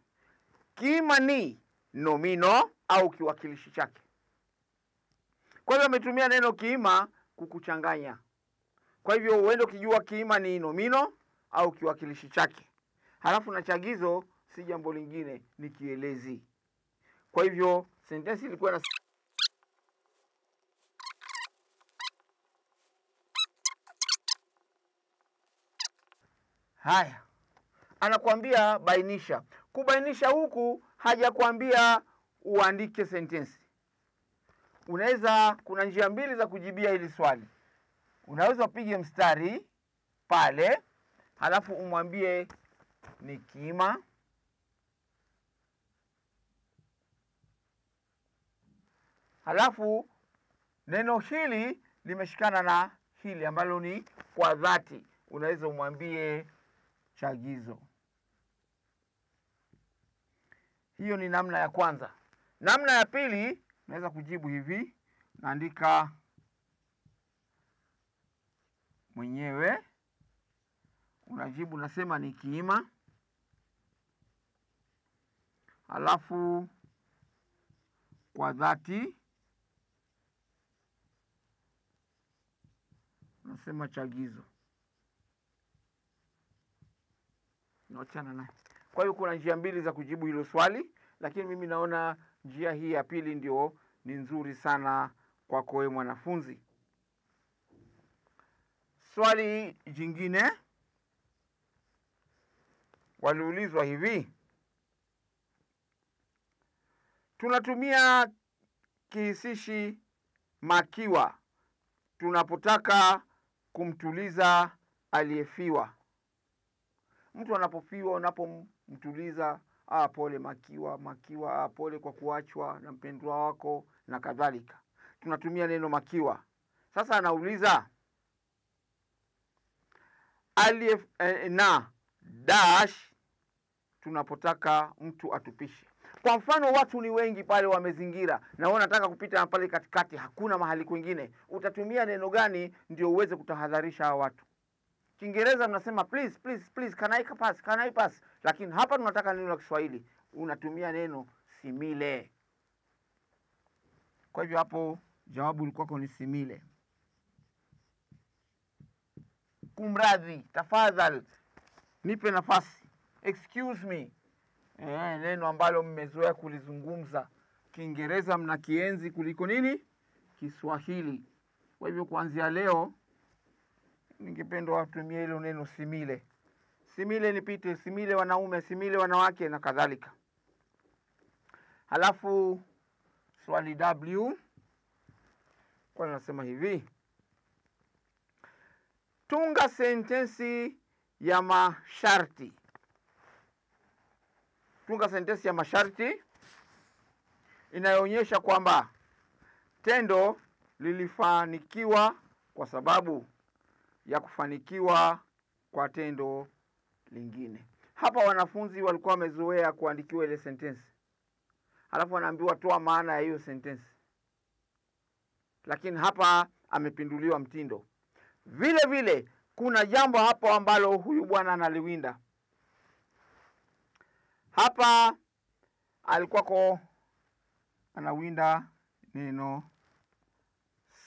Kiima ni nomino au kiwakilishi chake. Kwa hivyo ametumia neno kiima kukuchanganya. Kwa hivyo uende ukijua kiima ni nomino au kiwakilishi chake. Halafu na chagizo si jambo lingine, ni kielezi. Kwa hivyo sentensi ilikuwa na haya, anakuambia bainisha. Kubainisha huku hajakuambia uandike sentensi. Kuna njia mbili za kujibia hili swali. Unaweza upige mstari pale, halafu umwambie ni kiima, halafu neno hili limeshikana na hili ambalo ni kwa dhati, unaweza umwambie chagizo. Hiyo ni namna ya kwanza. Namna ya pili, naweza kujibu hivi. Naandika mwenyewe, unajibu nasema ni kiima, halafu kwa dhati nasema chagizo. Naachana naye. Kwa hiyo kuna njia mbili za kujibu hilo swali, lakini mimi naona njia hii ya pili ndio ni nzuri sana kwako wewe mwanafunzi. Swali jingine waliulizwa hivi: tunatumia kihisishi makiwa tunapotaka kumtuliza aliyefiwa. Mtu anapofiwa, unapomtuliza, pole makiwa, pole kwa kuachwa na mpendwa wako na kadhalika. Tunatumia neno makiwa. Sasa anauliza na dash tunapotaka mtu atupishe. Kwa mfano watu ni wengi pale wamezingira, na wewe unataka kupita pale katikati, hakuna mahali kwingine. Utatumia neno gani ndio uweze kutahadharisha hao watu? Kiingereza mnasema please, please, please, can I pass? Lakini hapa tunataka neno la Kiswahili, unatumia neno simile. Kwa hivyo hapo jawabu lako ni simile. Kumradhi, tafadhali, nipe nafasi, excuse me. Neno ambalo mmezoea kulizungumza. Kiingereza mnakienzi kuliko nini? Kiswahili. Kwa hivyo kuanzia leo ningependa watumie hilo neno simile. Simile nipite, simile wanaume, simile wanawake na kadhalika. Halafu swali W kwa nasema hivi: tunga sentensi ya masharti. Tunga sentensi ya masharti inayoonyesha kwamba tendo lilifanikiwa kwa sababu ya kufanikiwa kwa tendo lingine. Hapa wanafunzi walikuwa wamezoea kuandikiwa ile sentensi, halafu wanaambiwa toa maana ya hiyo sentensi. Lakini hapa amepinduliwa mtindo. Vile vile kuna jambo hapo ambalo huyu bwana analiwinda. Hapa alikuwako anawinda neno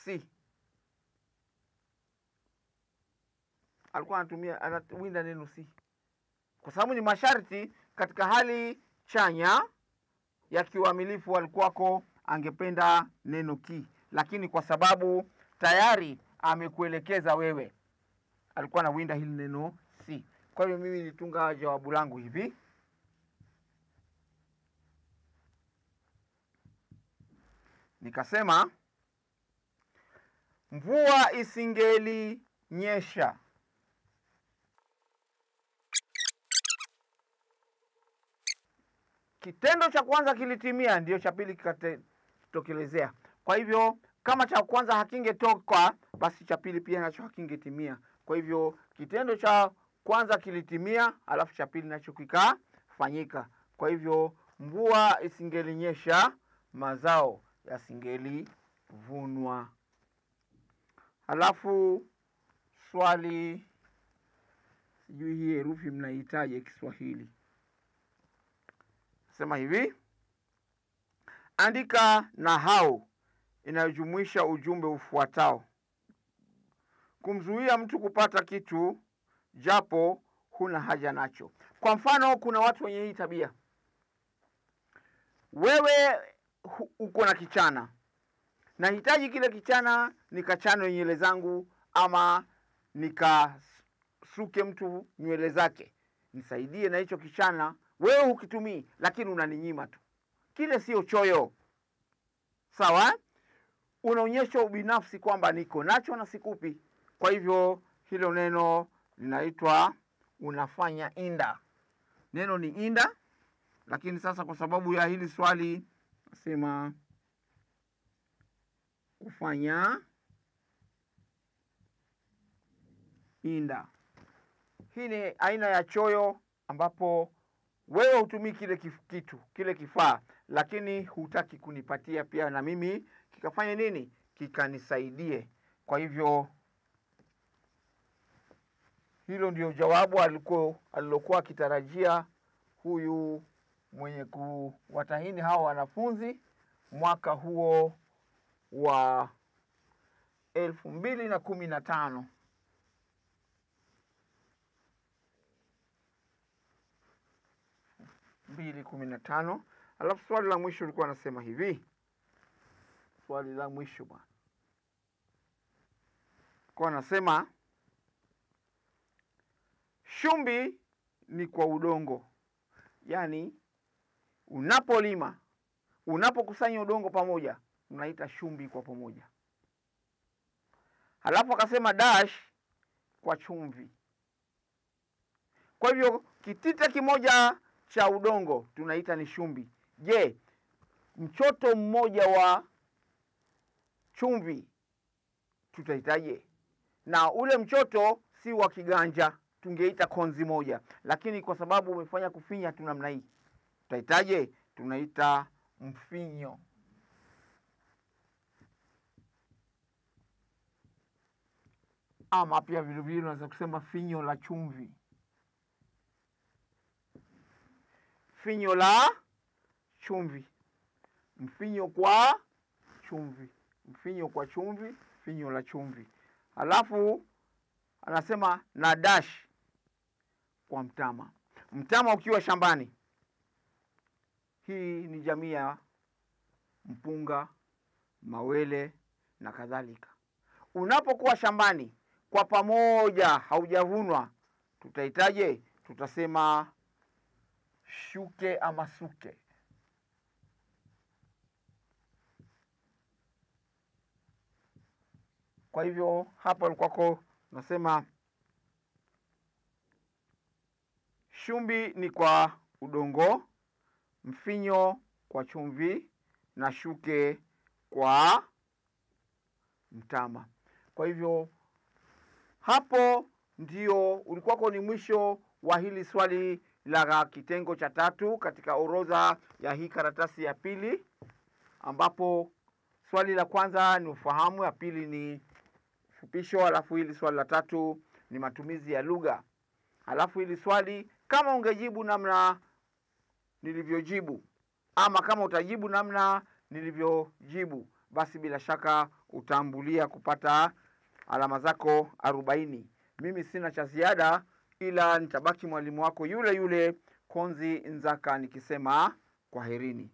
si. Alikuwa anawinda neno si kwa sababu ni masharti. Katika hali chanya ya kiuamilifu alikuwako angependa neno ki, lakini kwa sababu tayari amekuelekeza wewe, alikuwa anawinda hili neno si. Kwa hiyo mimi nitunga jawabu langu hivi: nikasema mvua isingeli nyesha. Kitendo cha kwanza kilitimia, ndio cha pili kikatokelezea. Kwa hivyo kama cha kwanza hakingetoka, basi cha pili pia nacho hakingetimia. Kwa hivyo kitendo cha kwanza kilitimia, alafu cha pili nacho kikafanyika. Kwa hivyo mvua isingelinyesha, mazao yasingelivunwa. Halafu swali, sijui hii herufi mnahitaji Kiswahili. Sema hivi: andika nahau inayojumuisha ujumbe ufuatao: kumzuia mtu kupata kitu japo huna haja nacho. Kwa mfano, kuna watu wenye hii tabia. Wewe uko na kichana, nahitaji kile kichana nikachane nywele zangu, ama nikasuke mtu nywele zake, nisaidie na hicho kichana. Wewe hukitumii, lakini unaninyima tu. Kile sio choyo, sawa? Unaonyesha ubinafsi kwamba niko nacho na sikupi. Kwa hivyo hilo neno linaitwa unafanya inda. Neno ni inda, lakini sasa kwa sababu ya hili swali nasema kufanya inda. Hii ni aina ya choyo ambapo wewe hutumii kile kifaa, lakini hutaki kunipatia pia na mimi kikafanya nini? Kikanisaidie. Kwa hivyo hilo ndio jawabu alilokuwa akitarajia huyu mwenye kuwatahini hao wanafunzi mwaka huo wa 2015. Alafu swali la mwisho lilikuwa nasema hivi. Swali la mwisho bwana, kwa nasema shumbi ni kwa udongo. Yaani unapolima, unapokusanya udongo pamoja, unaita shumbi kwa pamoja. Halafu akasema dash kwa chumvi. Kwa hivyo kitita kimoja cha udongo tunaita ni shumbi. Je, mchoto mmoja wa chumvi tutahitaje? Na ule mchoto si wa kiganja, tungeita konzi moja, lakini kwa sababu umefanya kufinya tu namna hii, tutahitaje? Tunaita mfinyo. Ama pia vile vile unaweza kusema finyo la chumvi. Finyo la chumvi, mfinyo kwa chumvi, mfinyo kwa chumvi, finyo la chumvi. Halafu anasema na dash kwa mtama. Mtama ukiwa shambani, hii ni jamii ya mpunga, mawele na kadhalika. Unapokuwa shambani kwa pamoja, haujavunwa, tutahitaje? Tutasema shuke ama suke. Kwa hivyo hapa ulikuwako nasema shumbi ni kwa udongo, mfinyo kwa chumvi na shuke kwa mtama. Kwa hivyo hapo ndio ulikuwako ni mwisho wa hili swali la kitengo cha 3 katika orodha ya hii karatasi ya pili, ambapo swali la kwanza ni ufahamu, ya pili ni fupisho, alafu hili swali la 3 ni matumizi ya lugha. Alafu hili swali kama ungejibu namna nilivyojibu, ama kama utajibu namna nilivyojibu, basi bila shaka utaambulia kupata alama zako 40. Mimi sina cha ziada, ila nitabaki mwalimu wako yule yule Konzi Nzaka nikisema kwaherini.